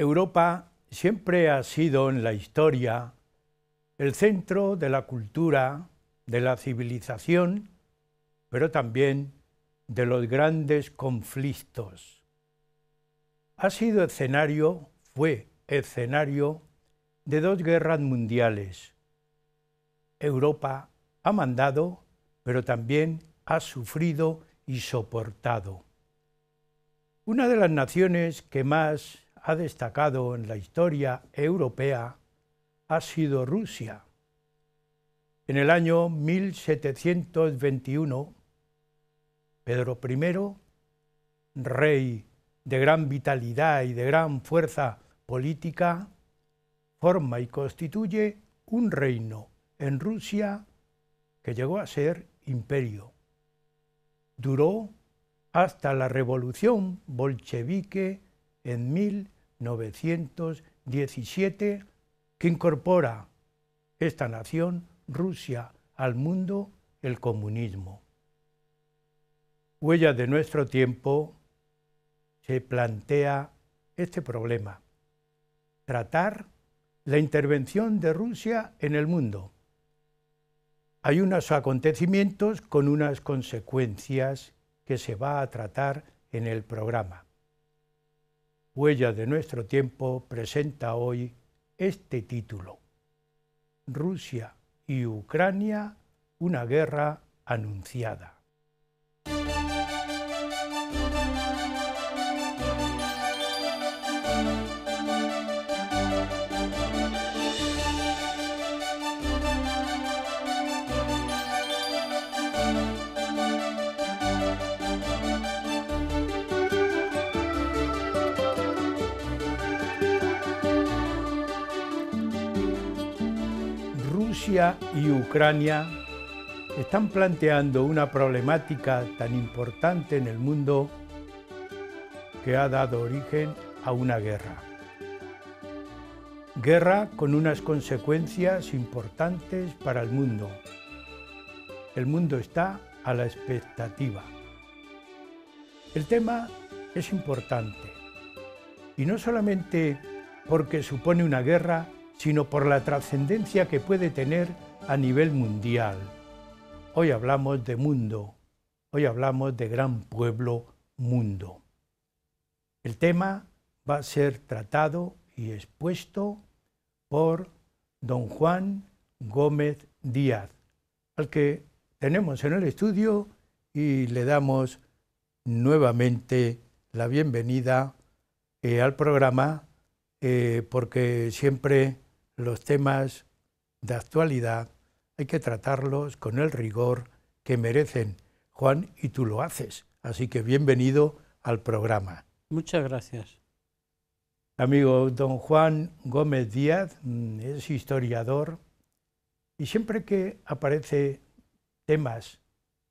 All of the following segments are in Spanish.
Europa siempre ha sido en la historia el centro de la cultura, de la civilización, pero también de los grandes conflictos. Fue escenario de 2 guerras mundiales. Europa ha mandado, pero también ha sufrido y soportado. Una de las naciones que más ha destacado en la historia europea ha sido Rusia. En el año 1721, Pedro I, rey de gran vitalidad y de gran fuerza política, forma y constituye un reino en Rusia que llegó a ser imperio. Duró hasta la revolución bolchevique en 1917, que incorpora esta nación, Rusia, al mundo, el comunismo. Huella de nuestro tiempo se plantea este problema: tratar la intervención de Rusia en el mundo. Hay unos acontecimientos con unas consecuencias que se va a tratar en el programa. Huella de nuestro tiempo presenta hoy este título: Rusia y Ucrania, una guerra anunciada. Rusia y Ucrania están planteando una problemática tan importante en el mundo que ha dado origen a una guerra. Guerra con unas consecuencias importantes para el mundo. El mundo está a la expectativa. El tema es importante, y no solamente porque supone una guerra, sino por la trascendencia que puede tener a nivel mundial. Hoy hablamos de mundo, hoy hablamos de gran pueblo mundo. El tema va a ser tratado y expuesto por don Juan Gómez Díaz, al que tenemos en el estudio y le damos nuevamente la bienvenida al programa, porque siempre los temas de actualidad hay que tratarlos con el rigor que merecen. Juan, y tú lo haces, así que bienvenido al programa. Muchas gracias. Amigo, don Juan Gómez Díaz es historiador, y siempre que aparece temas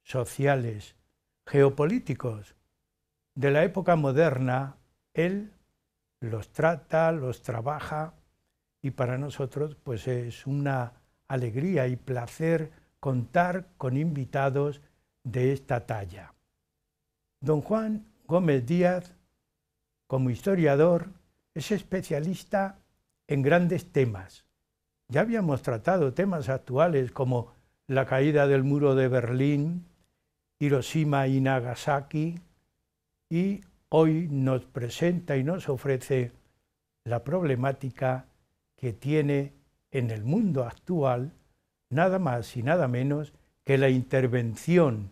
sociales, geopolíticos de la época moderna, él los trata, los trabaja, y para nosotros pues es una alegría y placer contar con invitados de esta talla. Don Juan Gómez Díaz, como historiador, es especialista en grandes temas. Ya habíamos tratado temas actuales como la caída del muro de Berlín, Hiroshima y Nagasaki, y hoy nos presenta y nos ofrece la problemática que tiene en el mundo actual nada más y nada menos que la intervención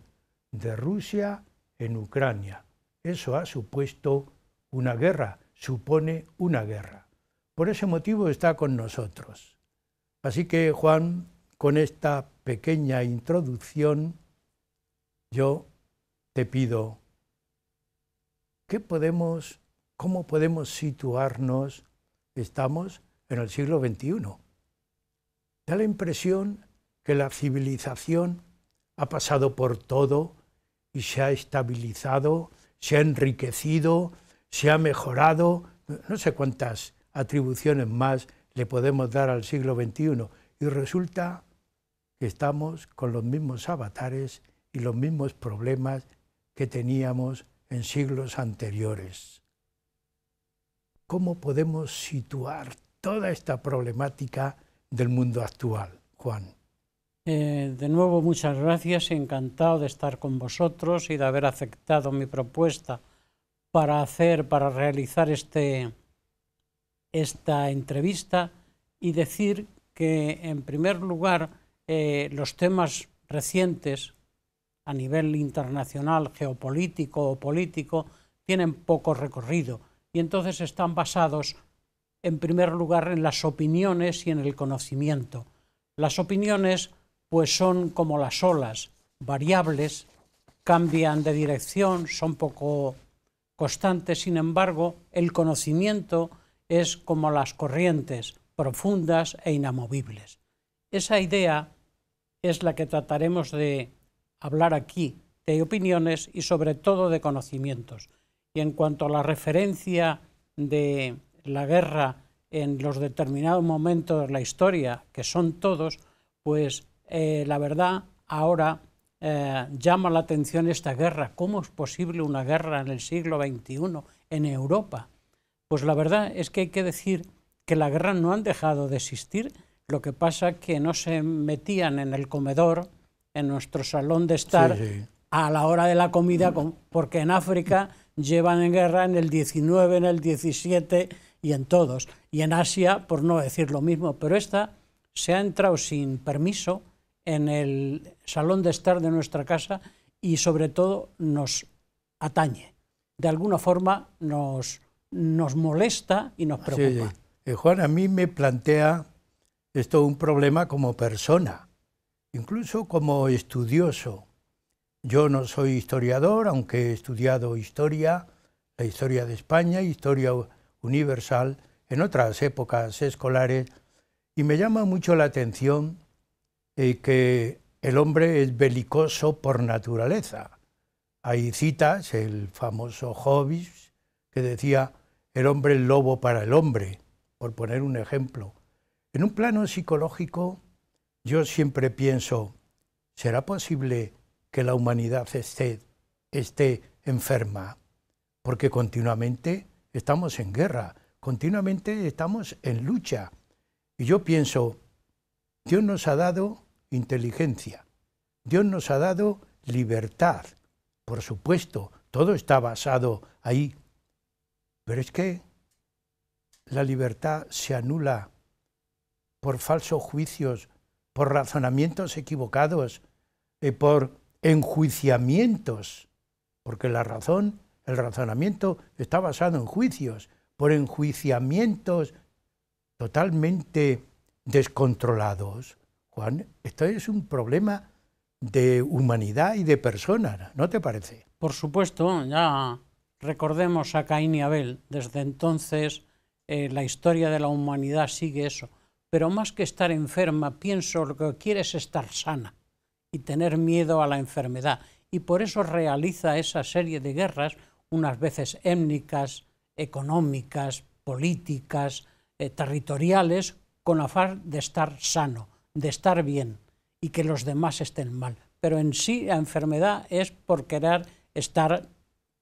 de Rusia en Ucrania. Eso ha supuesto una guerra, supone una guerra. Por ese motivo está con nosotros. Así que, Juan, con esta pequeña introducción, yo te pido, ¿cómo podemos situarnos? Estamos en el siglo XXI. Da la impresión que la civilización ha pasado por todo y se ha estabilizado, se ha enriquecido, se ha mejorado. No sé cuántas atribuciones más le podemos dar al siglo XXI, y resulta que estamos con los mismos avatares y los mismos problemas que teníamos en siglos anteriores. ¿cómo podemos situar toda esta problemática del mundo actual, Juan? De nuevo, muchas gracias, encantado de estar con vosotros y de haber aceptado mi propuesta para realizar esta entrevista y decir que, en primer lugar, los temas recientes a nivel internacional, geopolítico o político, tienen poco recorrido y entonces están basados, en primer lugar, en las opiniones y en el conocimiento. Las opiniones, pues, son como las olas, variables, cambian de dirección, son poco constantes. Sin embargo, el conocimiento es como las corrientes, profundas e inamovibles. Esa idea es la que trataremos de hablar aquí, de opiniones y sobre todo de conocimientos. Y en cuanto a la referencia de la guerra en los determinados momentos de la historia, que son todos, pues la verdad ahora llama la atención esta guerra. ¿Cómo es posible una guerra en el siglo XXI en Europa? Pues la verdad es que hay que decir que las guerras no han dejado de existir, lo que pasa es que no se metían en el comedor, en nuestro salón de estar, sí, a la hora de la comida, porque en África llevan en guerra en el 19, en el 17 y en todos. Y en Asia, por no decir lo mismo, pero esta se ha entrado sin permiso en el salón de estar de nuestra casa y sobre todo nos atañe. De alguna forma nos molesta y nos preocupa. Sí. Juan, a mí me plantea esto un problema como persona, incluso como estudioso. Yo no soy historiador, aunque he estudiado historia, la historia de España, historia universal, en otras épocas escolares, y me llama mucho la atención que el hombre es belicoso por naturaleza. Hay citas, el famoso Hobbes, que decía el hombre es lobo para el hombre, por poner un ejemplo. En un plano psicológico, yo siempre pienso, ¿será posible que la humanidad esté enferma? Porque continuamente estamos en guerra, continuamente estamos en lucha. Y yo pienso, Dios nos ha dado inteligencia, Dios nos ha dado libertad, por supuesto, todo está basado ahí, pero es que la libertad se anula por falsos juicios, por razonamientos equivocados, por enjuiciamientos, porque la razón, el razonamiento está basado en juicios, por enjuiciamientos totalmente descontrolados. Juan, esto es un problema de humanidad y de personas, ¿no te parece? Por supuesto, ya recordemos a Caín y Abel. Desde entonces la historia de la humanidad sigue eso. Pero más que estar enferma, pienso lo que quiere es estar sana y tener miedo a la enfermedad. Y por eso realiza esa serie de guerras, unas veces étnicas, económicas, políticas, territoriales, con afán de estar sano, de estar bien y que los demás estén mal. Pero en sí la enfermedad es por querer estar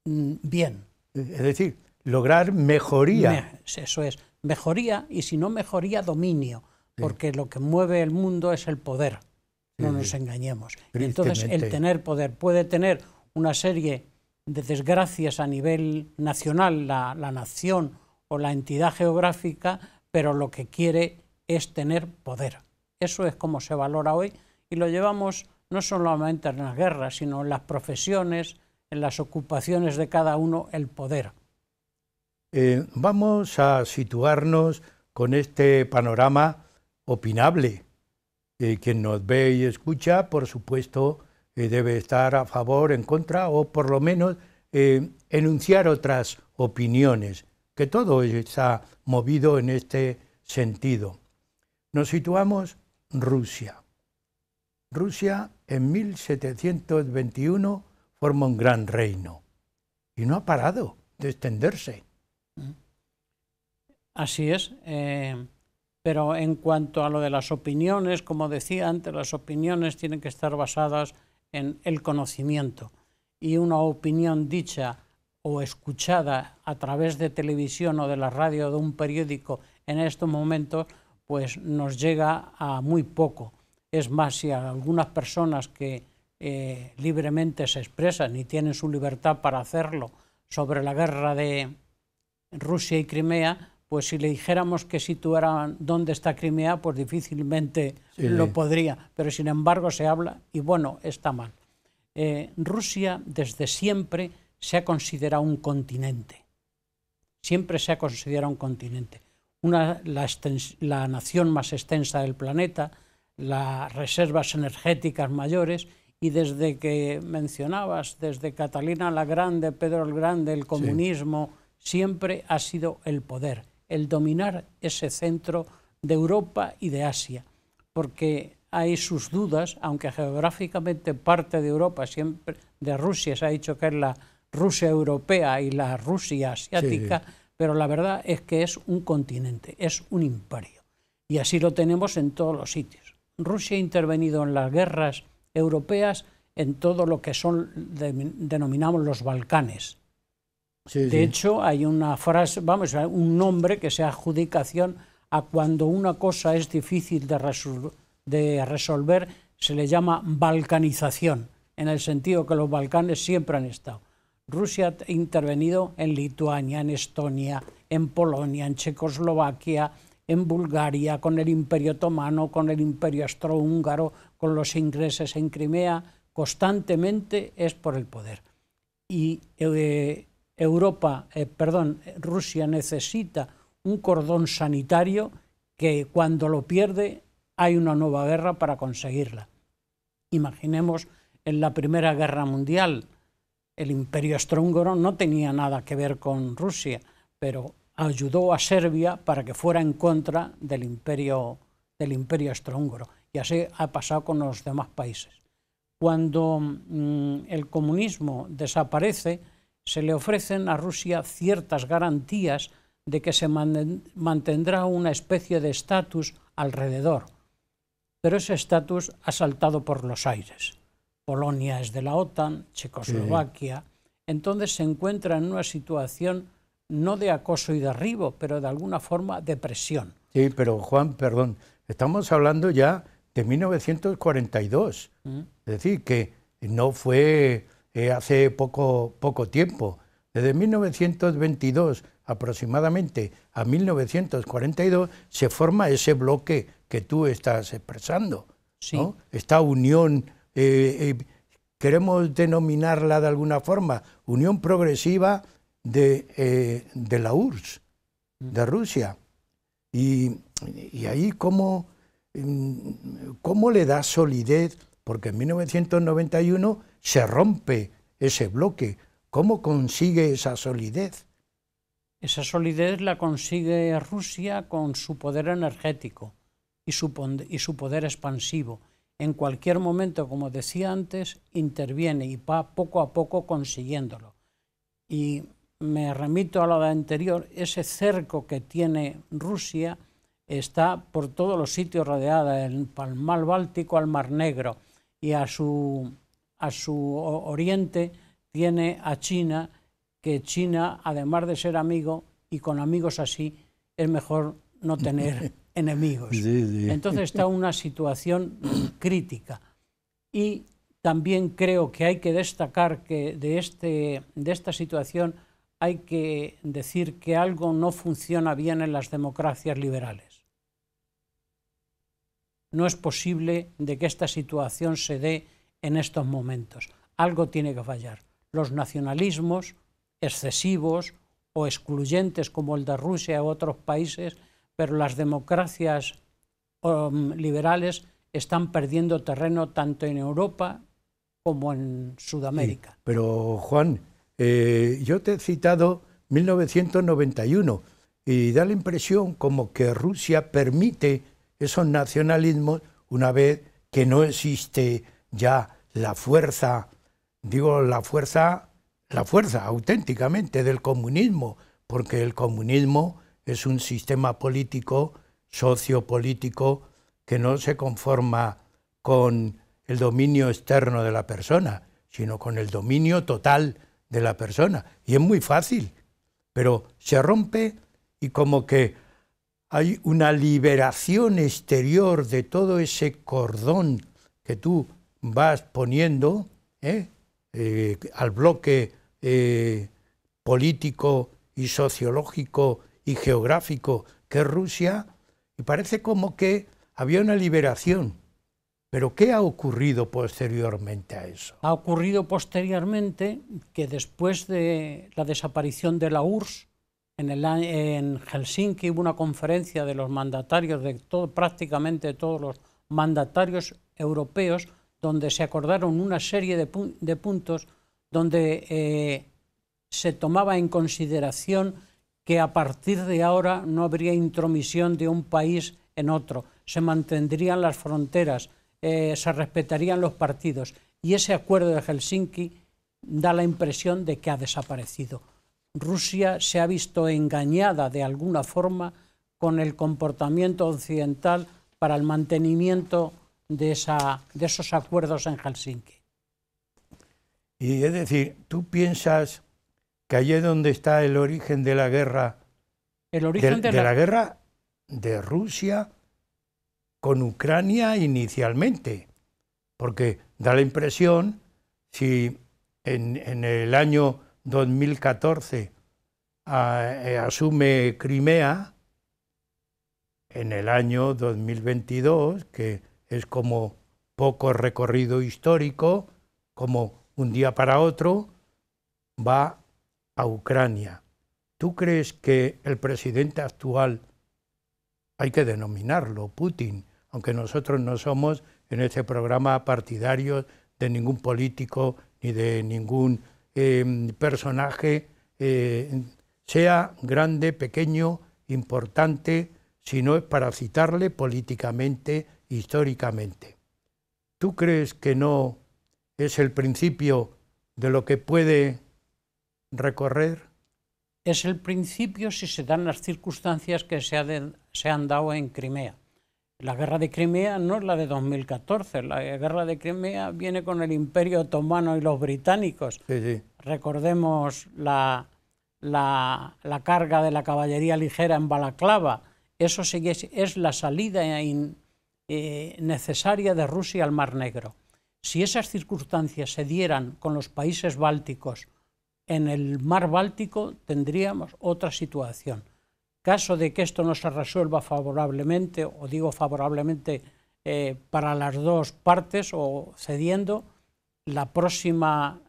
bien. Es decir, lograr mejoría. Eso es, mejoría, y si no mejoría, dominio, porque lo que mueve el mundo es el poder, no nos engañemos. Y entonces el tener poder puede tener una serie de desgracias a nivel nacional, la nación o la entidad geográfica, pero lo que quiere es tener poder. Eso es como se valora hoy y lo llevamos no solamente en las guerras, sino en las profesiones, en las ocupaciones de cada uno, el poder. Vamos a situarnos con este panorama opinable. Quien nos ve y escucha, por supuesto, debe estar a favor, en contra, o por lo menos enunciar otras opiniones, que todo está movido en este sentido. Nos situamos Rusia. Rusia en 1721 forma un gran reino y no ha parado de extenderse. Así es, pero en cuanto a lo de las opiniones, como decía antes, las opiniones tienen que estar basadas en el conocimiento, y una opinión dicha o escuchada a través de televisión o de la radio o de un periódico en estos momentos, pues nos llega a muy poco. Es más, si a algunas personas que libremente se expresan y tienen su libertad para hacerlo sobre la guerra de Rusia y Crimea, pues si le dijéramos que situaran dónde está Crimea, pues difícilmente lo podría, pero sin embargo se habla y bueno, está mal. Rusia desde siempre se ha considerado un continente, siempre se ha considerado un continente, la nación más extensa del planeta, las reservas energéticas mayores, y desde que mencionabas, desde Catalina la Grande, Pedro el Grande, el comunismo, siempre ha sido el poder, el dominar ese centro de Europa y de Asia, porque hay sus dudas, aunque geográficamente parte de Europa, siempre de Rusia, se ha dicho que es la Rusia europea y la Rusia asiática, pero la verdad es que es un continente, es un imperio, y así lo tenemos en todos los sitios. Rusia ha intervenido en las guerras europeas en todo lo que denominamos los Balcanes. De hecho, hay una frase, un nombre que se adjudicación a cuando una cosa es difícil de resolver, se le llama balcanización, en el sentido que los Balcanes siempre han estado. Rusia ha intervenido en Lituania, en Estonia, en Polonia, en Checoslovaquia, en Bulgaria, con el Imperio Otomano, con el Imperio Austrohúngaro, con los ingleses en Crimea, constantemente es por el poder. Y Rusia necesita un cordón sanitario que cuando lo pierde hay una nueva guerra para conseguirla. Imaginemos en la Primera Guerra Mundial, el Imperio Austrohúngaro no tenía nada que ver con Rusia, pero ayudó a Serbia para que fuera en contra del Imperio Austrohúngaro. Y así ha pasado con los demás países. Cuando el comunismo desaparece, se le ofrecen a Rusia ciertas garantías de que se mantendrá una especie de estatus alrededor. Pero ese estatus ha saltado por los aires. Polonia es de la OTAN, Checoslovaquia. Entonces se encuentra en una situación no de acoso y derribo, pero de alguna forma de presión. Sí, pero Juan, perdón, estamos hablando ya de 1942, es decir, que no fue hace poco tiempo. Desde 1922 aproximadamente a 1942 se forma ese bloque que tú estás expresando, ¿no? Esta unión, queremos denominarla de alguna forma, Unión Progresiva de la URSS, de Rusia. Y ahí ¿cómo le da solidez? Porque en 1991 se rompe ese bloque. ¿Cómo consigue esa solidez? Esa solidez la consigue Rusia con su poder energético y su poder expansivo. En cualquier momento, como decía antes, interviene y va poco a poco consiguiéndolo. Y me remito a lo anterior, ese cerco que tiene Rusia está por todos los sitios rodeada, al mar Báltico, al mar Negro, y a su oriente tiene a China, que China, además de ser amigo, y con amigos así, es mejor no tener enemigos. Entonces está una situación crítica. Y también creo que hay que destacar que de esta situación hay que decir que algo no funciona bien en las democracias liberales. No es posible de que esta situación se dé en estos momentos. Algo tiene que fallar. Los nacionalismos excesivos o excluyentes como el de Rusia u otros países, pero las democracias liberales están perdiendo terreno tanto en Europa como en Sudamérica. Sí, pero Juan, yo te he citado 1991 y da la impresión como que Rusia permite esos nacionalismos una vez que no existe ya la fuerza, digo la fuerza auténticamente del comunismo, porque el comunismo es un sistema político, sociopolítico, que no se conforma con el dominio externo de la persona, sino con el dominio total de la persona. Y es muy fácil, pero se rompe y como que hay una liberación exterior de todo ese cordón que tú vas poniendo al bloque político y sociológico y geográfico que es Rusia, y parece como que había una liberación. ¿Pero qué ha ocurrido posteriormente a eso? Ha ocurrido posteriormente que después de la desaparición de la URSS, en Helsinki hubo una conferencia de los mandatarios, prácticamente todos los mandatarios europeos, donde se acordaron una serie de puntos donde se tomaba en consideración que a partir de ahora no habría intromisión de un país en otro, se mantendrían las fronteras, se respetarían los partidos, y ese acuerdo de Helsinki da la impresión de que ha desaparecido. Rusia se ha visto engañada de alguna forma con el comportamiento occidental para el mantenimiento de esos acuerdos en Helsinki. Y es decir, ¿tú piensas que allí es donde está el origen de la guerra? El origen de la guerra de Rusia con Ucrania inicialmente, porque da la impresión, si en el año 2014 asume Crimea, en el año 2022, que es como poco recorrido histórico, como un día para otro, va a Ucrania. ¿Tú crees que el presidente actual, hay que denominarlo Putin, aunque nosotros no somos en este programa partidarios de ningún político ni de ningún personaje, sea grande, pequeño, importante, sino es para citarle políticamente, históricamente? ¿Tú crees que no es el principio de lo que puede recorrer? Es el principio si se dan las circunstancias que se han dado en Crimea. La guerra de Crimea no es la de 2014, la guerra de Crimea viene con el Imperio Otomano y los británicos. Sí, sí. Recordemos la carga de la caballería ligera en Balaclava. Eso es la salida necesaria de Rusia al Mar Negro. Si esas circunstancias se dieran con los países bálticos, en el mar Báltico tendríamos otra situación. Caso de que esto no se resuelva favorablemente, o digo favorablemente para las dos partes o cediendo, la próxima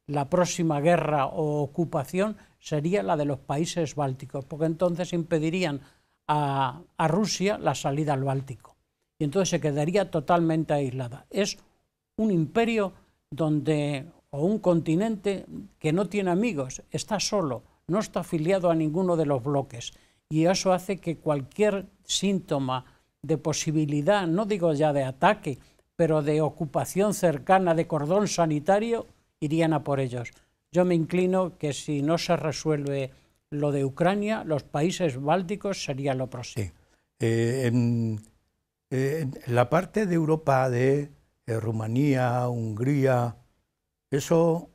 guerra o ocupación sería la de los países bálticos, porque entonces impedirían a Rusia la salida al Báltico. Y entonces se quedaría totalmente aislada. Es un imperio o un continente que no tiene amigos, está solo, no está afiliado a ninguno de los bloques, y eso hace que cualquier síntoma de posibilidad, no digo ya de ataque, pero de ocupación cercana de cordón sanitario, irían a por ellos. Yo me inclino que si no se resuelve lo de Ucrania, los países bálticos sería lo próximo. Sí. En la parte de Europa de Rumanía, Hungría, ¿eso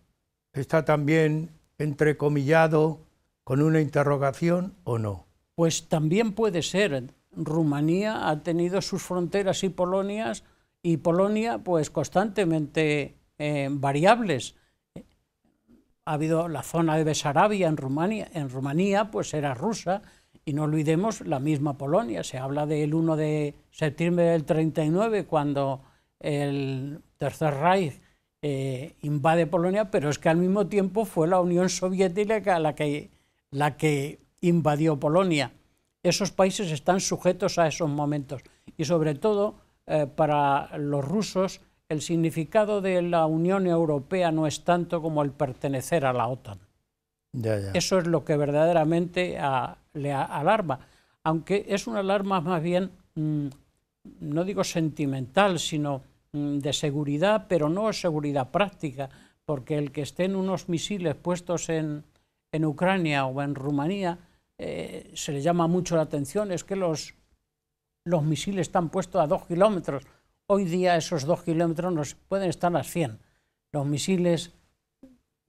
está también entrecomillado con una interrogación o no? Pues también puede ser. Rumanía ha tenido sus fronteras y Polonia pues constantemente variables. Ha habido la zona de Besarabia en Rumanía pues era rusa, y no olvidemos la misma Polonia. Se habla del 1 de septiembre del 39 cuando el Tercer Reich invade Polonia, pero es que al mismo tiempo fue la Unión Soviética la que invadió Polonia. Esos países están sujetos a esos momentos, y sobre todo para los rusos el significado de la Unión Europea no es tanto como el pertenecer a la OTAN. Ya. Eso es lo que verdaderamente le alarma, aunque es una alarma más bien, no digo sentimental, sino de seguridad, pero no seguridad práctica, porque el que estén unos misiles puestos en Ucrania o en Rumanía, se le llama mucho la atención, es que los misiles están puestos a 2 kilómetros. Hoy día esos 2 kilómetros pueden estar a 100. Los misiles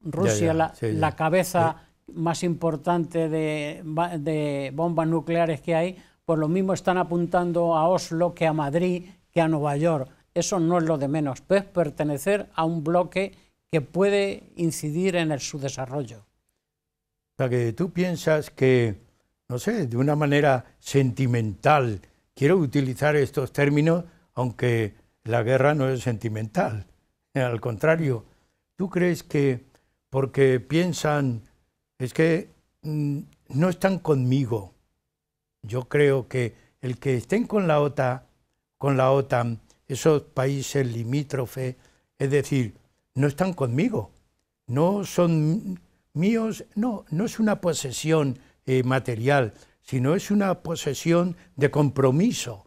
Rusia, sí, la cabeza más importante de bombas nucleares que hay, pues lo mismo están apuntando a Oslo que a Madrid, que a Nueva York. Eso no es lo de menos, es pertenecer a un bloque que puede incidir en su desarrollo. O sea, que tú piensas que, no sé, de una manera sentimental, quiero utilizar estos términos, aunque la guerra no es sentimental, al contrario, ¿tú crees que porque piensan, es que no están conmigo? Yo creo que el que estén con la OTAN, esos países limítrofes, es decir, no están conmigo, no son míos, no es una posesión material, sino es una posesión de compromiso.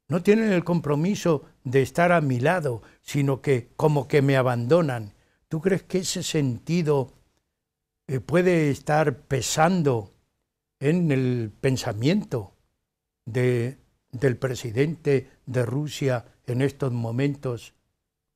No tienen el compromiso de estar a mi lado, sino que como que me abandonan. ¿Tú crees que ese sentido puede estar pesando en el pensamiento del presidente de Rusia en estos momentos?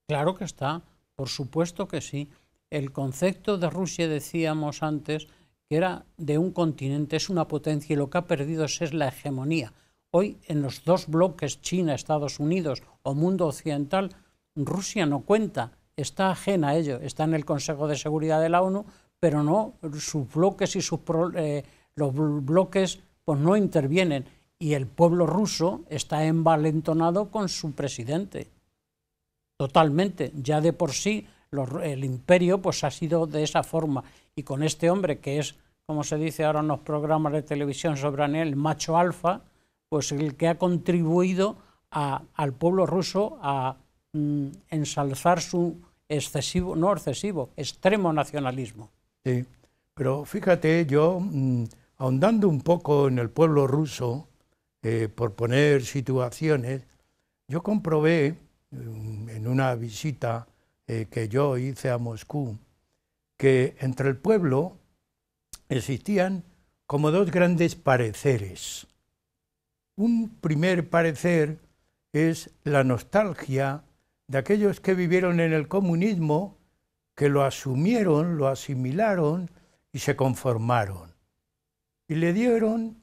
Claro que está, por supuesto que sí. El concepto de Rusia, decíamos antes, que era de un continente, es una potencia, y lo que ha perdido es la hegemonía. Hoy, en los dos bloques, China, Estados Unidos o mundo occidental, Rusia no cuenta, está ajena a ello, está en el Consejo de Seguridad de la ONU, pero no, sus bloques y los bloques pues no intervienen, y el pueblo ruso está envalentonado con su presidente. Totalmente, ya de por sí el imperio pues ha sido de esa forma, y con este hombre que es, como se dice ahora en los programas de televisión sobre el macho alfa, pues el que ha contribuido al pueblo ruso a ensalzar su extremo nacionalismo. Sí, pero fíjate, yo ahondando un poco en el pueblo ruso, por poner situaciones, yo comprobé en una visita que yo hice a Moscú, que entre el pueblo existían como dos grandes pareceres. Un primer parecer es la nostalgia de aquellos que vivieron en el comunismo, que lo asumieron, lo asimilaron y se conformaron. Y le dieron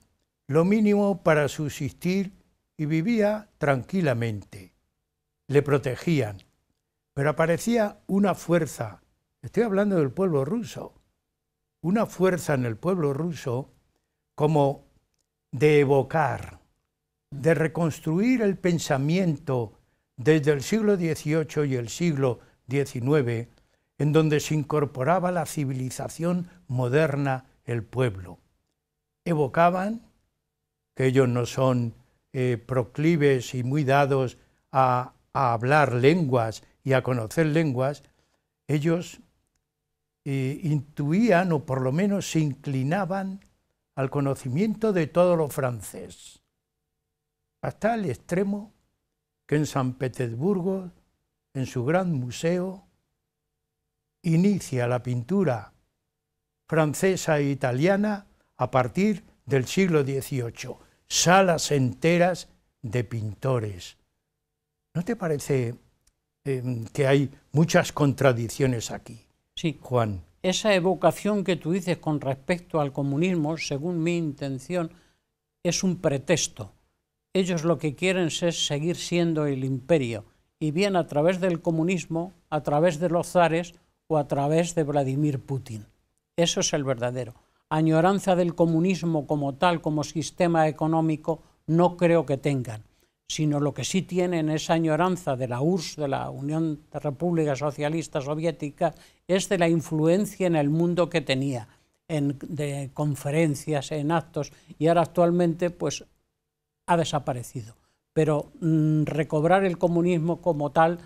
lo mínimo para subsistir y vivía tranquilamente. Le protegían. Pero aparecía una fuerza, estoy hablando del pueblo ruso, una fuerza en el pueblo ruso como de evocar, de reconstruir el pensamiento desde el siglo XVIII y el siglo XIX, en donde se incorporaba la civilización moderna, el pueblo. Evocaban que ellos no son proclives y muy dados a hablar lenguas y a conocer lenguas, ellos intuían o por lo menos se inclinaban al conocimiento de todo lo francés, hasta el extremo que en San Petersburgo, en su gran museo, inicia la pintura francesa e italiana a partir del siglo XVIII, salas enteras de pintores. ¿No te parece que hay muchas contradicciones aquí? Sí, Juan. Esa evocación que tú dices con respecto al comunismo, según mi intención, es un pretexto. Ellos lo que quieren es seguir siendo el imperio, y bien a través del comunismo, a través de los zares o a través de Vladimir Putin. Eso es el verdadero. Añoranza del comunismo como tal, como sistema económico, no creo que tengan, sino lo que sí tienen es añoranza de la URSS, de la Unión de Repúblicas Socialistas Soviéticas, es de la influencia en el mundo que tenía, de conferencias, en actos, y ahora actualmente pues ha desaparecido. Pero recobrar el comunismo como tal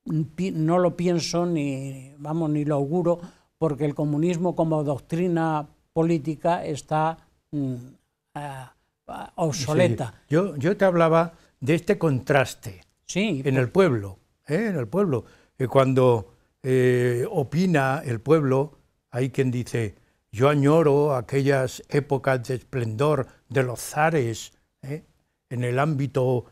no lo pienso ni lo auguro, porque el comunismo como doctrina política está obsoleta. Sí. Yo te hablaba de este contraste en el pueblo. Cuando opina el pueblo, hay quien dice, yo añoro aquellas épocas de esplendor de los zares, en el ámbito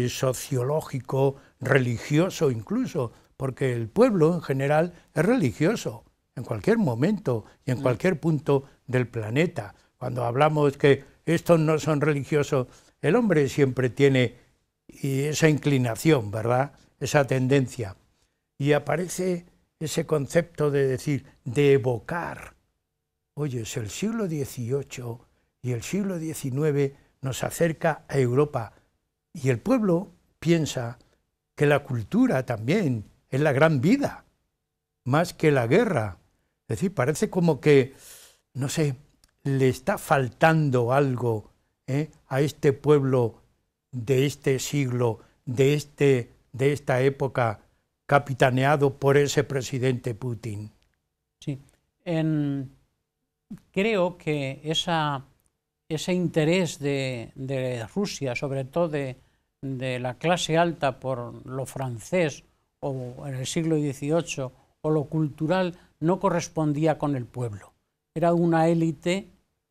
sociológico, religioso incluso, porque el pueblo en general es religioso, en cualquier momento y en cualquier punto del planeta. Cuando hablamos que estos no son religiosos, el hombre siempre tiene esa inclinación, ¿verdad? Esa tendencia. Y aparece ese concepto de decir, de evocar. Oye, es el siglo XVIII y el siglo XIX nos acerca a Europa. Y el pueblo piensa que la cultura también es la gran vida, más que la guerra. Es decir, parece como que, no sé, le está faltando algo a este pueblo de este siglo, de esta época, capitaneado por ese presidente Putin. Sí, creo que ese interés de Rusia, sobre todo de la clase alta por lo francés o en el siglo XVIII o lo cultural, no correspondía con el pueblo. Era una élite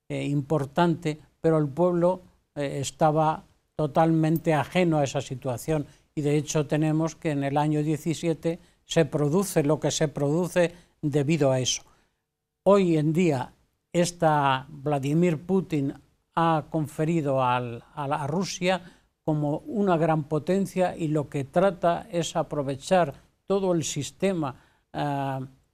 importante, pero el pueblo estaba totalmente ajeno a esa situación, y de hecho tenemos que en el año 17 se produce lo que se produce debido a eso. Hoy en día Vladimir Putin ha conferido a Rusia como una gran potencia, y lo que trata es aprovechar todo el sistema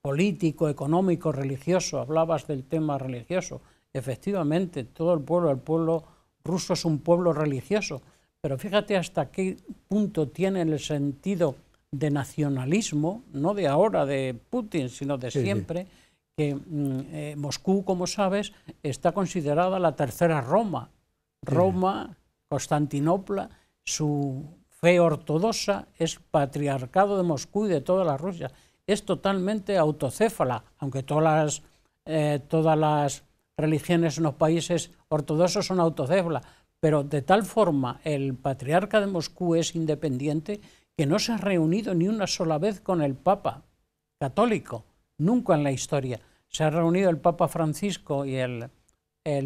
político, económico, religioso. Hablabas del tema religioso. Efectivamente, todo el pueblo ruso es un pueblo religioso, pero fíjate hasta qué punto tiene el sentido de nacionalismo, no de ahora, de Putin, sino de siempre, que Moscú, como sabes, está considerada la tercera Roma. Roma, Constantinopla, su fe ortodoxa es patriarcado de Moscú y de toda la Rusia. Es totalmente autocéfala, aunque todas las religiones en los países ortodoxos son autocéfalas, pero de tal forma el patriarca de Moscú es independiente que no se ha reunido ni una sola vez con el Papa católico, nunca en la historia. Se ha reunido el Papa Francisco y el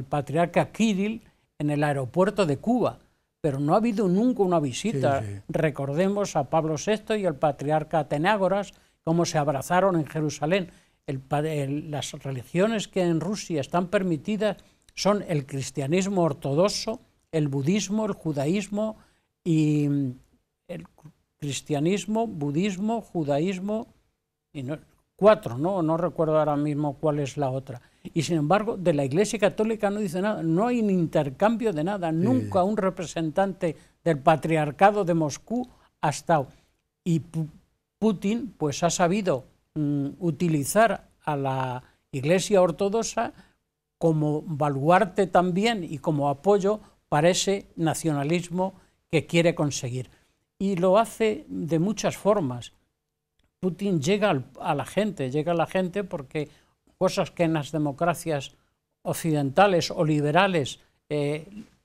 patriarca Kirill en el aeropuerto de Cuba, pero no ha habido nunca una visita. Recordemos a Pablo VI y al patriarca Atenágoras, cómo se abrazaron en Jerusalén. Las religiones que en Rusia están permitidas son el cristianismo ortodoxo, el budismo, el judaísmo, y el cristianismo, budismo, judaísmo, y cuatro, no recuerdo ahora mismo cuál es la otra. Y sin embargo, de la Iglesia Católica no dice nada, no hay un intercambio de nada, nunca un representante del patriarcado de Moscú ha estado. Y Putin pues ha sabido utilizar a la Iglesia ortodoxa como baluarte también y como apoyo para ese nacionalismo que quiere conseguir. Y lo hace de muchas formas. Putin llega a la gente porque cosas que en las democracias occidentales o liberales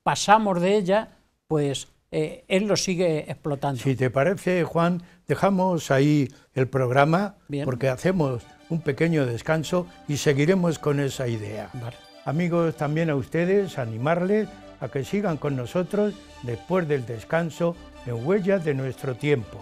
pasamos de ella, pues él lo sigue explotando. Si te parece, Juan, dejamos ahí el programa. Bien. Porque hacemos un pequeño descanso y seguiremos con esa idea. Vale. Amigos, también a ustedes, animarles a que sigan con nosotros después del descanso en Huellas de Nuestro Tiempo.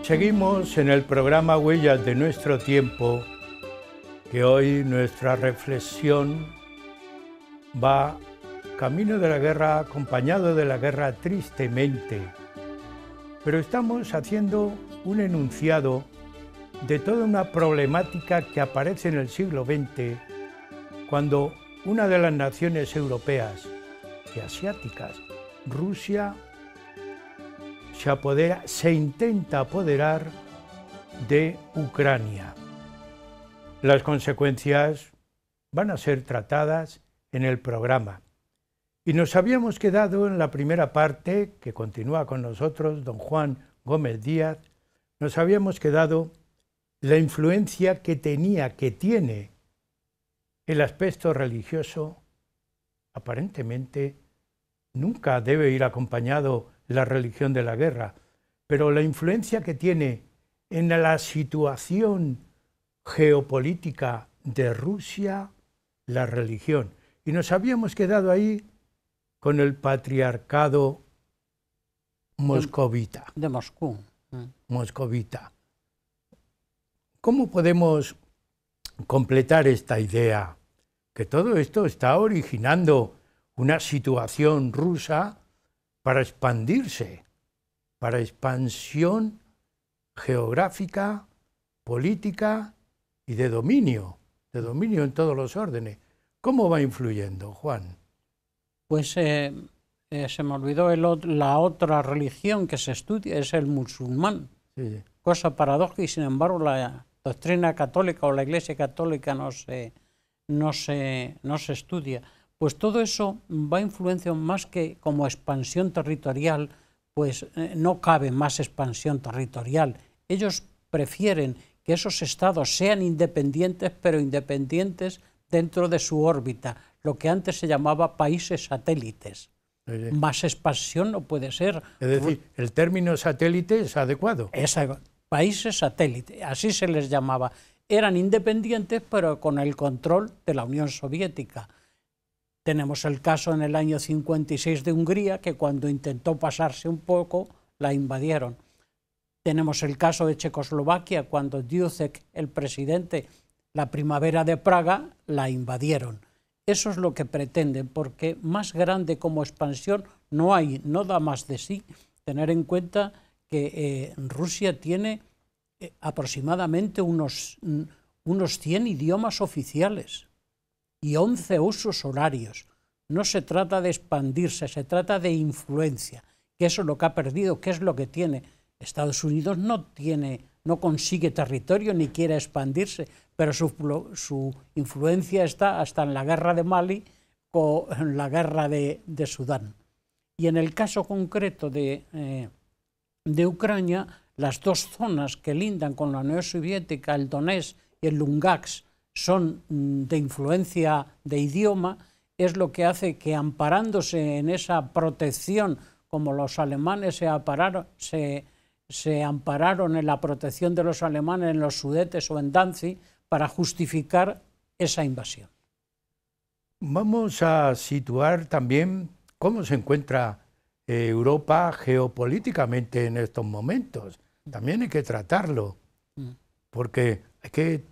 Seguimos en el programa Huellas de Nuestro Tiempo, que hoy nuestra reflexión va camino de la guerra, acompañado de la guerra tristemente. Pero estamos haciendo un enunciado de toda una problemática que aparece en el siglo XX, cuando una de las naciones europeas y asiáticas, Rusia, se intenta apoderar de Ucrania. Las consecuencias van a ser tratadas en el programa. Y nos habíamos quedado en la primera parte, que continúa con nosotros don Juan Gómez Díaz, nos habíamos quedado la influencia que tenía, que tiene el aspecto religioso, aparentemente nunca debe ir acompañado la religión de la guerra, pero la influencia que tiene en la situación geopolítica de Rusia, la religión. Y nos habíamos quedado ahí con el patriarcado moscovita. De Moscú. Moscovita. ¿Cómo podemos completar esta idea? Que todo esto está originando una situación rusa para expandirse, para expansión geográfica, política y de dominio en todos los órdenes. ¿Cómo va influyendo, Juan? Pues se me olvidó la otra religión que se estudia, es el musulmán. Sí. Cosa paradójica, y sin embargo la doctrina católica o la Iglesia católica no se estudia. Pues todo eso va a influenciar más que como expansión territorial, pues no cabe más expansión territorial. Ellos prefieren que esos estados sean independientes, pero independientes dentro de su órbita, lo que antes se llamaba países satélites. Sí. Más expansión no puede ser. Es decir, el término satélite es adecuado. Países satélites, así se les llamaba. Eran independientes, pero con el control de la Unión Soviética. Tenemos el caso en el año 56 de Hungría, que cuando intentó pasarse un poco, la invadieron. Tenemos el caso de Checoslovaquia, cuando Dudek, el presidente, la primavera de Praga, la invadieron. Eso es lo que pretenden, porque más grande como expansión no hay, no da más de sí. Tener en cuenta que Rusia tiene aproximadamente unos 100 idiomas oficiales y 11 usos horarios. No se trata de expandirse, se trata de influencia, que eso es lo que ha perdido, que es lo que tiene. Estados Unidos no consigue territorio ni quiere expandirse, pero su influencia está hasta en la guerra de Mali o en la guerra de Sudán. Y en el caso concreto de Ucrania, las dos zonas que lindan con la Unión Soviética, el Donetsk y el Lugansk, son de influencia de idioma, es lo que hace que, amparándose en esa protección, como los alemanes se ampararon en la protección de los alemanes en los Sudetes o en Danzig, para justificar esa invasión. Vamos a situar también cómo se encuentra Europa geopolíticamente en estos momentos. También hay que tratarlo, porque hay que,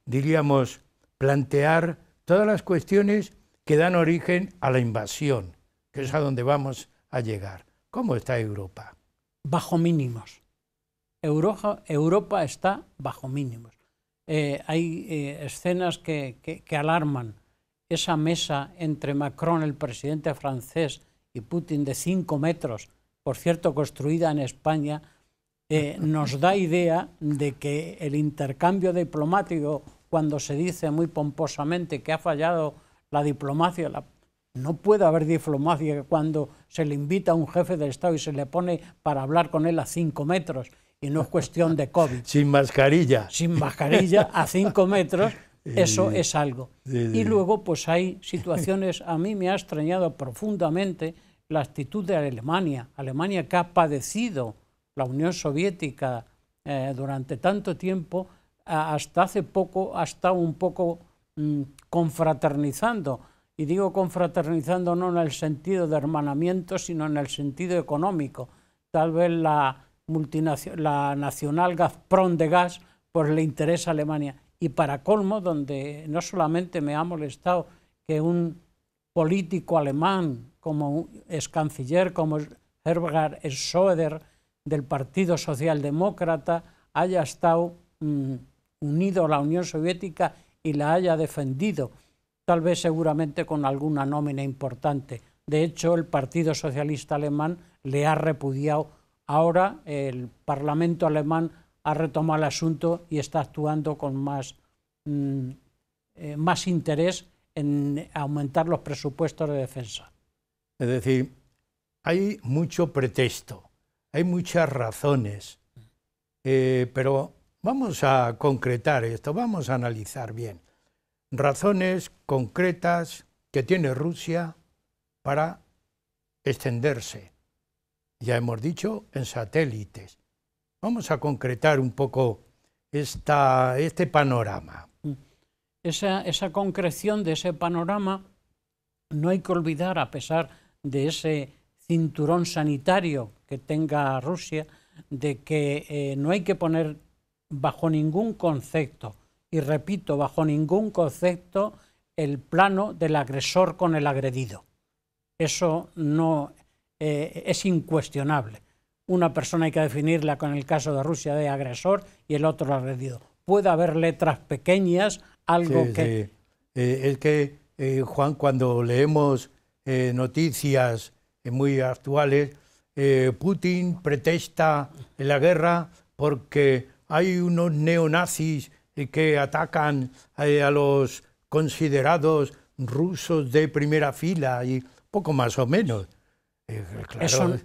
diríamos, plantear todas las cuestiones que dan origen a la invasión, que es a donde vamos a llegar. ¿Cómo está Europa? Bajo mínimos. Europa está bajo mínimos. Hay escenas que alarman. Esa mesa entre Macron, el presidente francés, y Putin de 5 metros, por cierto construida en España, nos da idea de que el intercambio diplomático, cuando se dice muy pomposamente que ha fallado la diplomacia, no puede haber diplomacia cuando se le invita a un jefe de Estado y se le pone para hablar con él a 5 metros y no es cuestión de COVID. Sin mascarilla. Sin mascarilla a 5 metros, eso es algo. Y luego pues hay situaciones, a mí me ha extrañado profundamente la actitud de Alemania. Alemania, que ha padecido la Unión Soviética durante tanto tiempo, hasta hace poco ha estado un poco confraternizando. Y digo confraternizando no en el sentido de hermanamiento, sino en el sentido económico. Tal vez la nacional Gazprom de gas pues le interesa a Alemania. Y para colmo, donde no solamente me ha molestado que un político alemán como ex canciller, como Herbert Schröder del Partido Socialdemócrata, haya estado unido a la Unión Soviética y la haya defendido, tal vez seguramente con alguna nómina importante. De hecho, el Partido Socialista Alemán le ha repudiado. Ahora el Parlamento alemán ha retomado el asunto y está actuando con más interés en aumentar los presupuestos de defensa. Es decir, hay mucho pretexto, hay muchas razones, pero Vamos a concretar esto, vamos a analizar bien. Razones concretas que tiene Rusia para extenderse. Ya hemos dicho, en satélites. Vamos a concretar un poco este panorama. Esa concreción de ese panorama no hay que olvidar, a pesar de ese cinturón sanitario que tenga Rusia, de que no hay que poner bajo ningún concepto, y repito, bajo ningún concepto, el plano del agresor con el agredido. Eso no es incuestionable. Una persona hay que definirla, con el caso de Rusia, de agresor y el otro agredido. Puede haber letras pequeñas, algo sí, que... Sí. Es que, Juan, cuando leemos noticias muy actuales, Putin pretexta la guerra porque hay unos neonazis que atacan a los considerados rusos de primera fila y poco más o menos. Claro.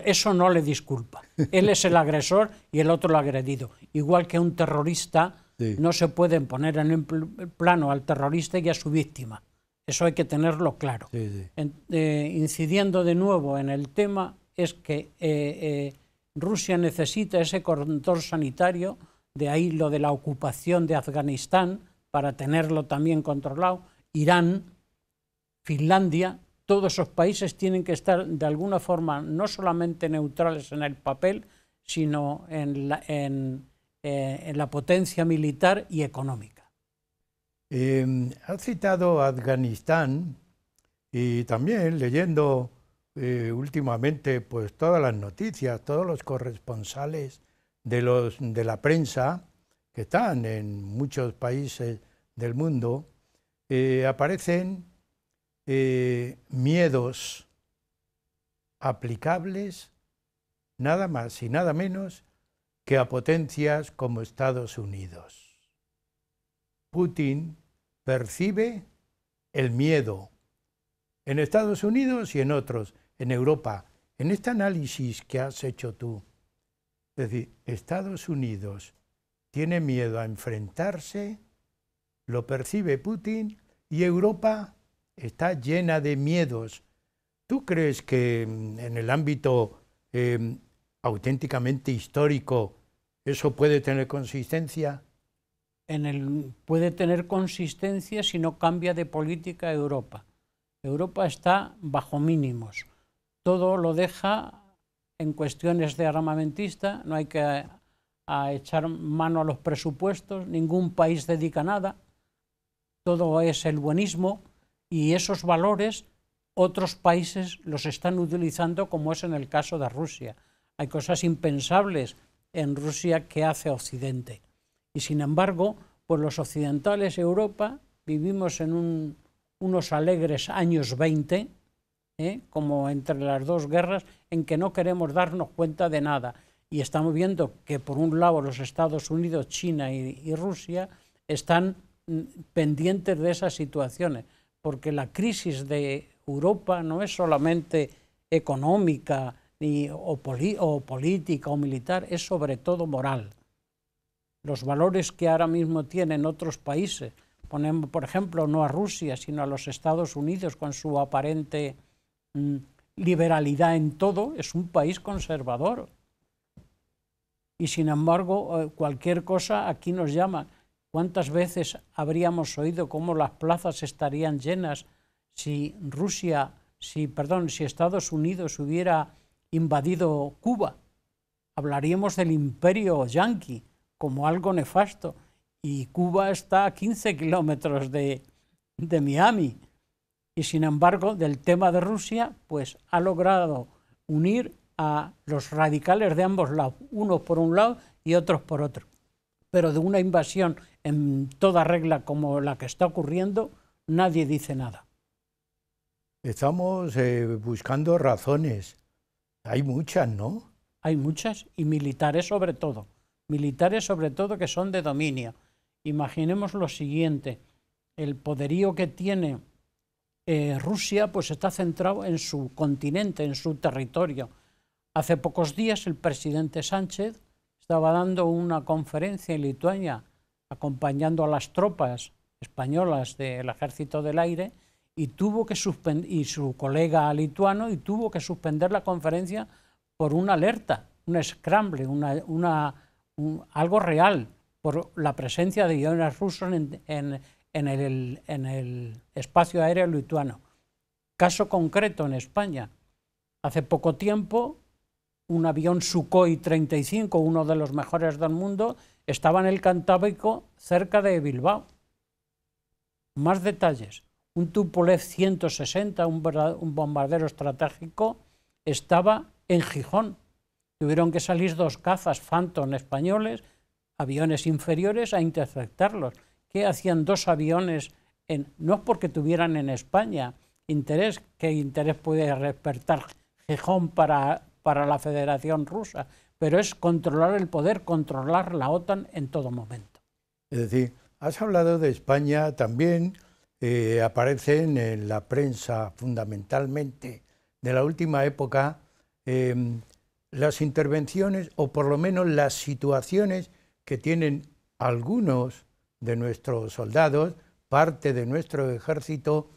Eso no le disculpa. Él es el agresor y el otro el agredido. Igual que un terrorista, sí, no se puede poner en el plano al terrorista y a su víctima. Eso hay que tenerlo claro. Sí, sí. Incidiendo de nuevo en el tema, es que Rusia necesita ese control sanitario, de ahí lo de la ocupación de Afganistán, para tenerlo también controlado. Irán, Finlandia, todos esos países tienen que estar de alguna forma no solamente neutrales en el papel, sino en la potencia militar y económica. Ha citado Afganistán, y también leyendo últimamente pues todas las noticias, todos los corresponsales de la prensa que están en muchos países del mundo, aparecen miedos aplicables nada más y nada menos que a potencias como Estados Unidos. Putin percibe el miedo en Estados Unidos y en otros, en Europa. En este análisis que has hecho tú, es decir, Estados Unidos tiene miedo a enfrentarse, lo percibe Putin, y Europa está llena de miedos. ¿Tú crees que en el ámbito auténticamente histórico eso puede tener consistencia? Puede tener consistencia si no cambia de política Europa. Europa está bajo mínimos. Todo lo deja en cuestiones de armamentista, no hay que echar mano a los presupuestos, ningún país dedica nada, todo es el buenismo, y esos valores otros países los están utilizando, como es en el caso de Rusia. Hay cosas impensables en Rusia que hace Occidente. Y sin embargo, pues los occidentales, Europa, vivimos en unos alegres años 20, como entre las dos guerras, en que no queremos darnos cuenta de nada. Y estamos viendo que, por un lado, los Estados Unidos, China y Rusia están pendientes de esas situaciones, porque la crisis de Europa no es solamente económica o política o militar, es sobre todo moral. Los valores que ahora mismo tienen otros países, ponemos por ejemplo no a Rusia, sino a los Estados Unidos con su aparente liberalidad en todo, es un país conservador. Y sin embargo, cualquier cosa aquí nos llama. ¿Cuántas veces habríamos oído cómo las plazas estarían llenas si Estados Unidos hubiera invadido Cuba? Hablaríamos del imperio yanqui como algo nefasto, y Cuba está a 15 kilómetros de Miami. Y sin embargo, del tema de Rusia, pues ha logrado unir a los radicales de ambos lados, unos por un lado y otros por otro. Pero de una invasión en toda regla como la que está ocurriendo, nadie dice nada. Estamos buscando razones. Hay muchas, ¿no? Hay muchas, y militares sobre todo que son de dominio. Imaginemos lo siguiente: el poderío que tiene Rusia pues está centrado en su continente, en su territorio. Hace pocos días el presidente Sánchez estaba dando una conferencia en Lituania, acompañando a las tropas españolas del Ejército del Aire, y tuvo que y su colega lituano, y tuvo que suspender la conferencia por una alerta, un scramble, algo real, por la presencia de aviones rusos en el espacio aéreo lituano. Caso concreto en España. Hace poco tiempo, un avión Sukhoi 35, uno de los mejores del mundo, estaba en el Cantábrico cerca de Bilbao. Más detalles. Un Tupolev 160, un bombardero estratégico, estaba en Gijón. Tuvieron que salir 2 cazas Phantom españoles, aviones inferiores, a interceptarlos. ¿Qué hacían 2 aviones? No es porque tuvieran en España interés. ¿Qué interés puede despertar Gijón para la Federación Rusa? Pero es controlar el poder, controlar la OTAN en todo momento. Es decir, has hablado de España también. Aparecen en la prensa fundamentalmente de la última época las intervenciones, o por lo menos las situaciones que tienen algunos de nuestros soldados, parte de nuestro ejército,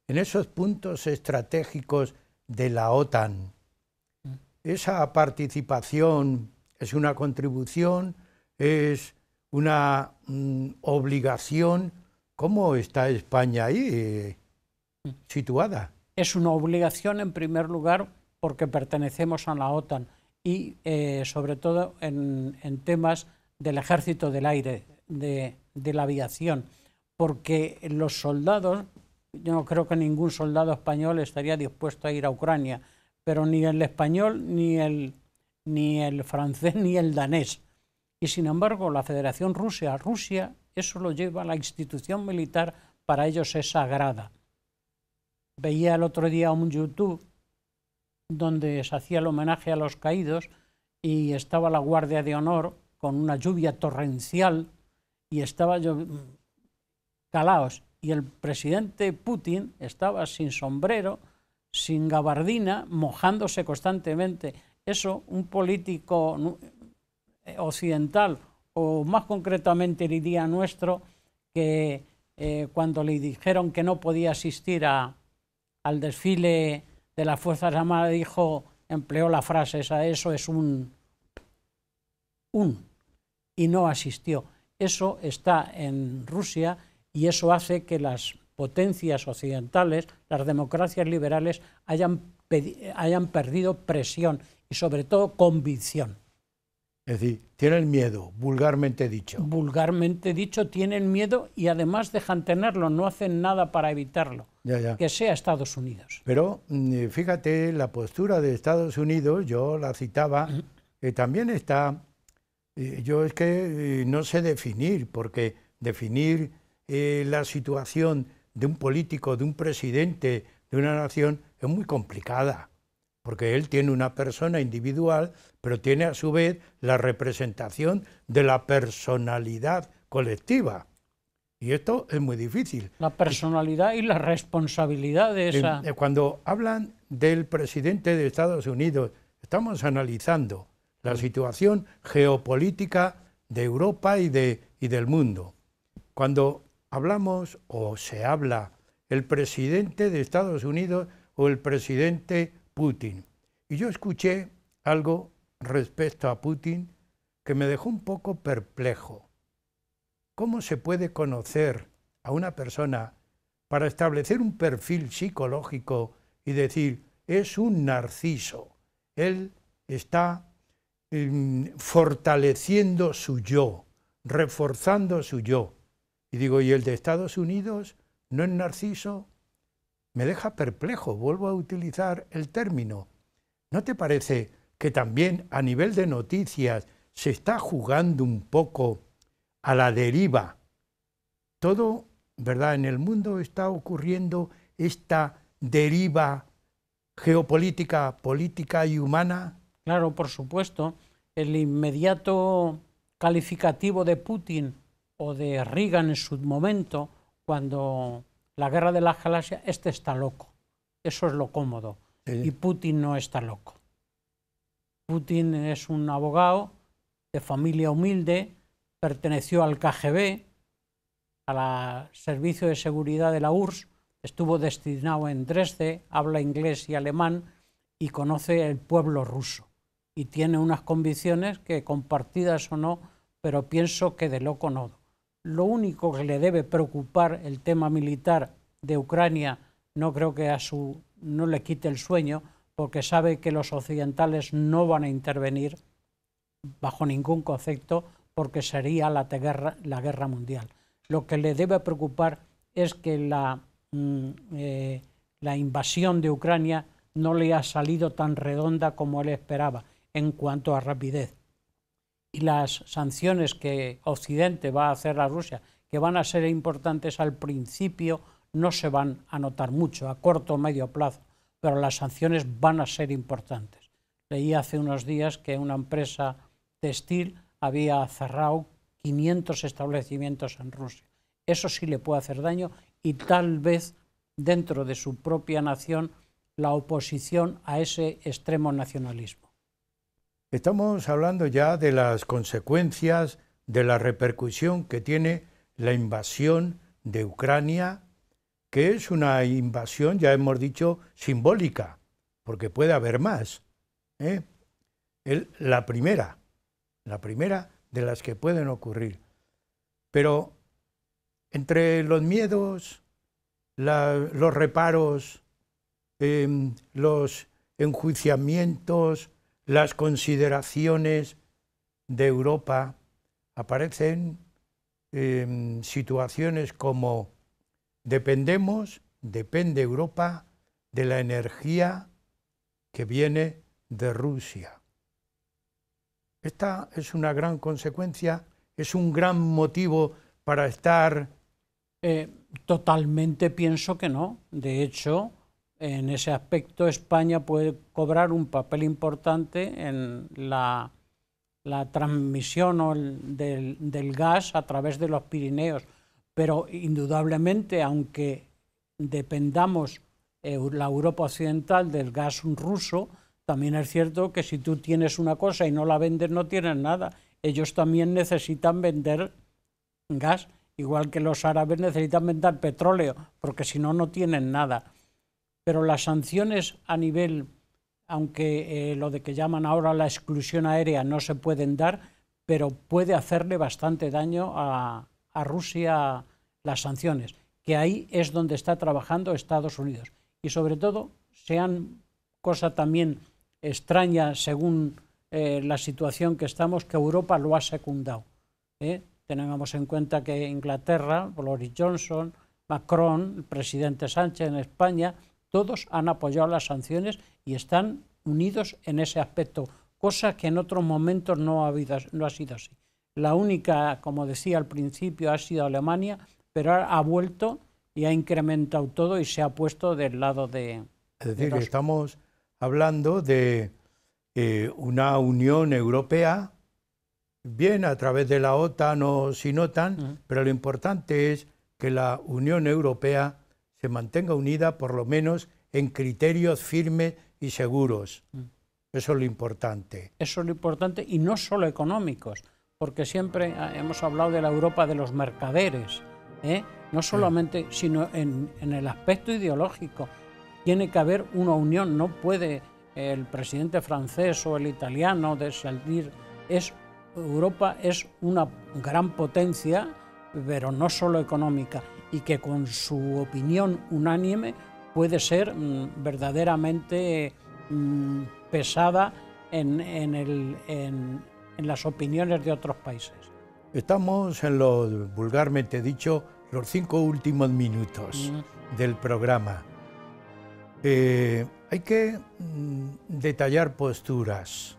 en esos puntos estratégicos de la OTAN. Esa participación es una contribución, es una obligación. ¿Cómo está España ahí situada? Es una obligación, en primer lugar, porque pertenecemos a la OTAN y sobre todo en temas del Ejército del Aire, de la aviación, porque los soldados, yo no creo que ningún soldado español estaría dispuesto a ir a Ucrania, pero ni el español, ni el francés, ni el danés. Y sin embargo, la Federación Rusia, eso lo lleva la institución militar, para ellos es sagrada. Veía el otro día un YouTube donde se hacía el homenaje a los caídos y estaba la Guardia de Honor con una lluvia torrencial y estaba calaos, y el presidente Putin estaba sin sombrero, sin gabardina, mojándose constantemente. Eso, un político occidental, o más concretamente diría nuestro, que cuando le dijeron que no podía asistir al desfile de las Fuerzas Armadas, empleó la frase esa: eso es y no asistió. Eso está en Rusia, y eso hace que las potencias occidentales, las democracias liberales, hayan perdido presión y sobre todo convicción. Es decir, tienen miedo, vulgarmente dicho. Vulgarmente dicho, tienen miedo, y además dejan tenerlo, no hacen nada para evitarlo, que sea Estados Unidos. Pero fíjate, la postura de Estados Unidos, yo la citaba, también está, yo es que no sé definir, porque definir la situación de un político, de un presidente, de una nación, es muy complicada, porque él tiene una persona individual, pero tiene a su vez la representación de la personalidad colectiva. Y esto es muy difícil. La personalidad y la responsabilidad de esa... Cuando hablan del presidente de Estados Unidos, estamos analizando la situación geopolítica de Europa y del mundo. Cuando hablamos o se habla el presidente de Estados Unidos o el presidente Putin, y yo escuché algo respecto a Putin que me dejó un poco perplejo. ¿Cómo se puede conocer a una persona para establecer un perfil psicológico y decir, es un narciso? Él está fortaleciendo su yo, reforzando su yo. Y digo, ¿y el de Estados Unidos no es narciso? Me deja perplejo, vuelvo a utilizar el término. ¿No te parece que también a nivel de noticias se está jugando un poco a la deriva? Todo, ¿verdad? En el mundo está ocurriendo esta deriva geopolítica, política y humana. Claro, por supuesto. El inmediato calificativo de Putin o de Reagan en su momento, cuando la guerra de las galaxias, este está loco. Eso es lo cómodo. Sí. Y Putin no está loco. Putin es un abogado de familia humilde, perteneció al KGB, al Servicio de Seguridad de la URSS, estuvo destinado en Dresde, habla inglés y alemán y conoce el pueblo ruso. Y tiene unas convicciones que, compartidas o no, pero pienso que de loco no. Lo único que le debe preocupar el tema militar de Ucrania, no creo que no le quite el sueño, porque sabe que los occidentales no van a intervenir bajo ningún concepto, porque sería la guerra mundial. Lo que le debe preocupar es que la invasión de Ucrania no le ha salido tan redonda como él esperaba en cuanto a rapidez. Y las sanciones que Occidente va a hacer a Rusia, que van a ser importantes al principio, no se van a notar mucho, a corto o medio plazo, pero las sanciones van a ser importantes. Leí hace unos días que una empresa textil había cerrado 500 establecimientos en Rusia. Eso sí le puede hacer daño y tal vez dentro de su propia nación la oposición a ese extremo nacionalismo. Estamos hablando ya de las consecuencias, de la repercusión que tiene la invasión de Ucrania, que es una invasión, ya hemos dicho, simbólica, porque puede haber más. La primera de las que pueden ocurrir. Pero entre los miedos, los reparos, los enjuiciamientos, las consideraciones de Europa, aparecen situaciones como depende Europa de la energía que viene de Rusia. Esta es una gran consecuencia, es un gran motivo para estar... Totalmente pienso que no. De hecho, en ese aspecto España puede cobrar un papel importante en la transmisión del gas a través de los Pirineos, pero indudablemente, aunque dependamos la Europa occidental del gas ruso, también es cierto que si tú tienes una cosa y no la vendes, no tienes nada. Ellos también necesitan vender gas, igual que los árabes necesitan vender petróleo, porque si no, no tienen nada. Pero las sanciones a nivel, aunque lo de que llaman ahora la exclusión aérea no se pueden dar, pero puede hacerle bastante daño a Rusia las sanciones, que ahí es donde está trabajando Estados Unidos. Y sobre todo, sean cosa también extraña según la situación que estamos, que Europa lo ha secundado. Tengamos en cuenta que Inglaterra, Boris Johnson, Macron, el presidente Sánchez en España, todos han apoyado las sanciones y están unidos en ese aspecto, cosa que en otros momentos no ha sido así. La única, como decía al principio, ha sido Alemania, pero ha vuelto y ha incrementado todo y se ha puesto del lado de... Es decir, estamos hablando de una Unión Europea, bien a través de la OTAN o sin OTAN, pero lo importante es que la Unión Europea se mantenga unida por lo menos en criterios firmes y seguros. Eso es lo importante. Eso es lo importante, y no solo económicos, porque siempre hemos hablado de la Europa de los mercaderes, no solamente, sino en el aspecto ideológico. Tiene que haber una unión, no puede el presidente francés o el italiano decidir. Europa es una gran potencia, pero no solo económica, y que con su opinión unánime puede ser verdaderamente pesada en las opiniones de otros países. Estamos en los, vulgarmente dicho, los 5 últimos minutos del programa. Hay que detallar posturas.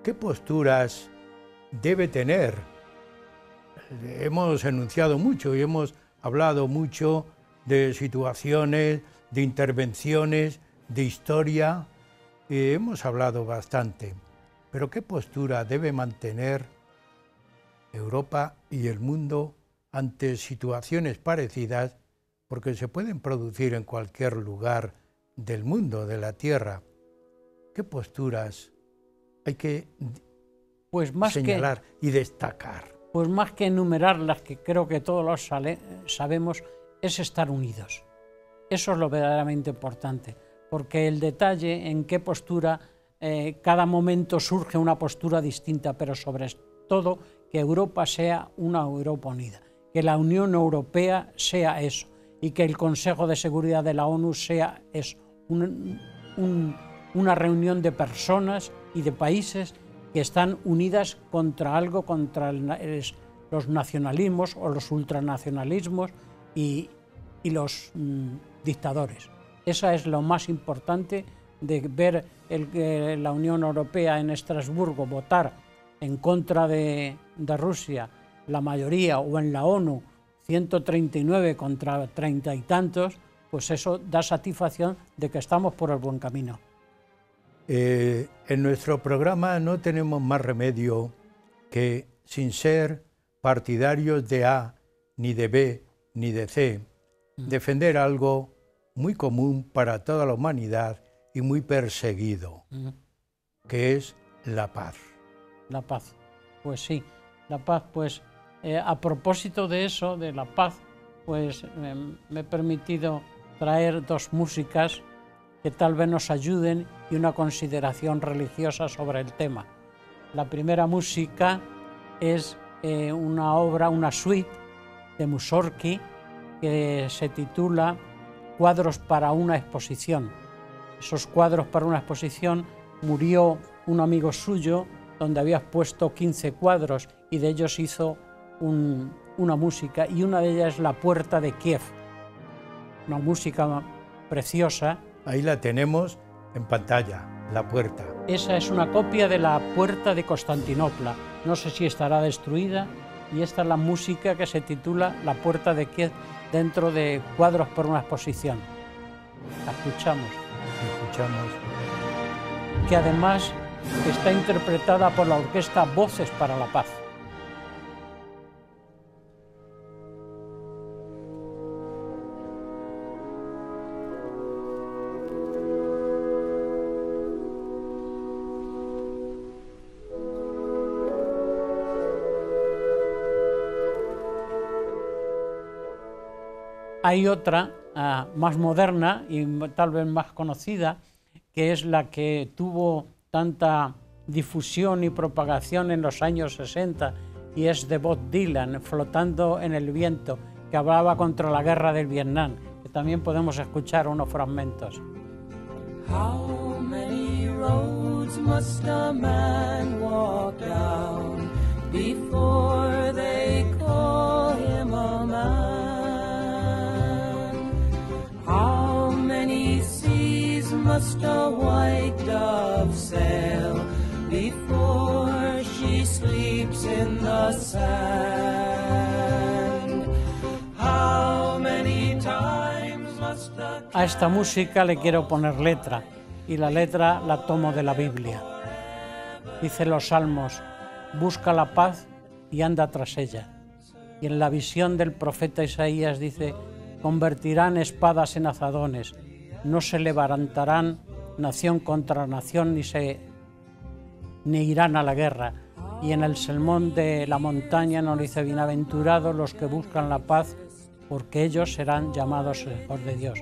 ¿Qué posturas debe tener? Hemos enunciado mucho y hemos hablado mucho de situaciones, de intervenciones, de historia. Hemos hablado bastante. Pero ¿qué postura debe mantener Europa y el mundo ante situaciones parecidas? Porque se pueden producir en cualquier lugar del mundo, de la Tierra. ¿Qué posturas hay que Pues más señalar y destacar. Pues más que enumerarlas, que creo que todos los sabemos, es estar unidos. Eso es lo verdaderamente importante, porque el detalle en qué postura, cada momento surge una postura distinta, pero sobre todo que Europa sea una Europa unida, que la Unión Europea sea eso, y que el Consejo de Seguridad de la ONU sea eso, una reunión de personas y de países que están unidas contra algo, contra los nacionalismos o los ultranacionalismos y los dictadores. Esa es lo más importante de ver la Unión Europea en Estrasburgo votar en contra de Rusia, la mayoría, o en la ONU 139 contra 30 y tantos, pues eso da satisfacción de que estamos por el buen camino. En nuestro programa no tenemos más remedio que, sin ser partidarios de A, ni de B, ni de C, defender algo muy común para toda la humanidad y muy perseguido, que es la paz. La paz, pues sí, la paz, pues a propósito de eso, de la paz, pues me he permitido traer dos músicas que tal vez nos ayuden y una consideración religiosa sobre el tema. La primera música es una obra, una suite de Mussorgsky que se titula Cuadros para una exposición. Esos cuadros para una exposición, murió un amigo suyo donde había puesto 15 cuadros y de ellos hizo una música, y una de ellas es La Puerta de Kiev, una música preciosa. Ahí la tenemos en pantalla, La Puerta. Esa es una copia de La Puerta de Constantinopla, no sé si estará destruida, y esta es la música que se titula La Puerta de Kiev, dentro de Cuadros por una exposición. La escuchamos. Que además está interpretada por la orquesta Voces para la Paz. Hay otra más moderna y tal vez más conocida, que es la que tuvo tanta difusión y propagación en los años 60, y es de Bob Dylan, Flotando en el viento, que hablaba contra la guerra del Vietnam, que también podemos escuchar unos fragmentos. How many roads must a man walk down before they call him a man? How many seas must a white dove sail before she sleeps in the sand? How many times must a esta música le quiero poner letra, y la letra la tomo de la Biblia. Dice los Salmos: busca la paz y anda tras ella. Y en la visión del profeta Isaías dice: convertirán espadas en azadones, no se levantarán nación contra nación, ni irán a la guerra. Y en el sermón de la montaña nos dice: bienaventurados los que buscan la paz, porque ellos serán llamados hijos de Dios.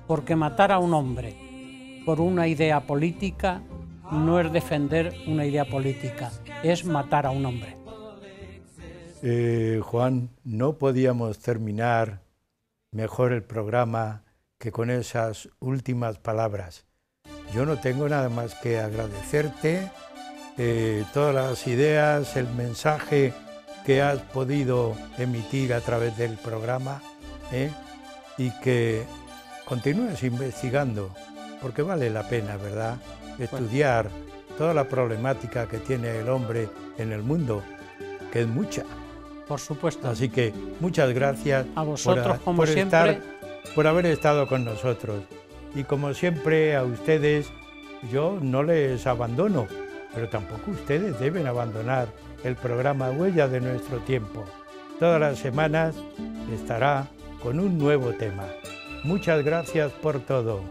Porque matar a un hombre por una idea política no es defender una idea política, es matar a un hombre. Juan, no podíamos terminar mejor el programa que con esas últimas palabras. Yo no tengo nada más que agradecerte todas las ideas, el mensaje que has podido emitir a través del programa, y que continúes investigando, porque vale la pena, ¿verdad?, estudiar toda la problemática que tiene el hombre en el mundo, que es mucha. Por supuesto. Así que muchas gracias a vosotros, como siempre, por haber estado con nosotros. Y como siempre, a ustedes yo no les abandono, pero tampoco ustedes deben abandonar el programa Huella de Nuestro Tiempo. Todas las semanas estará con un nuevo tema. Muchas gracias por todo.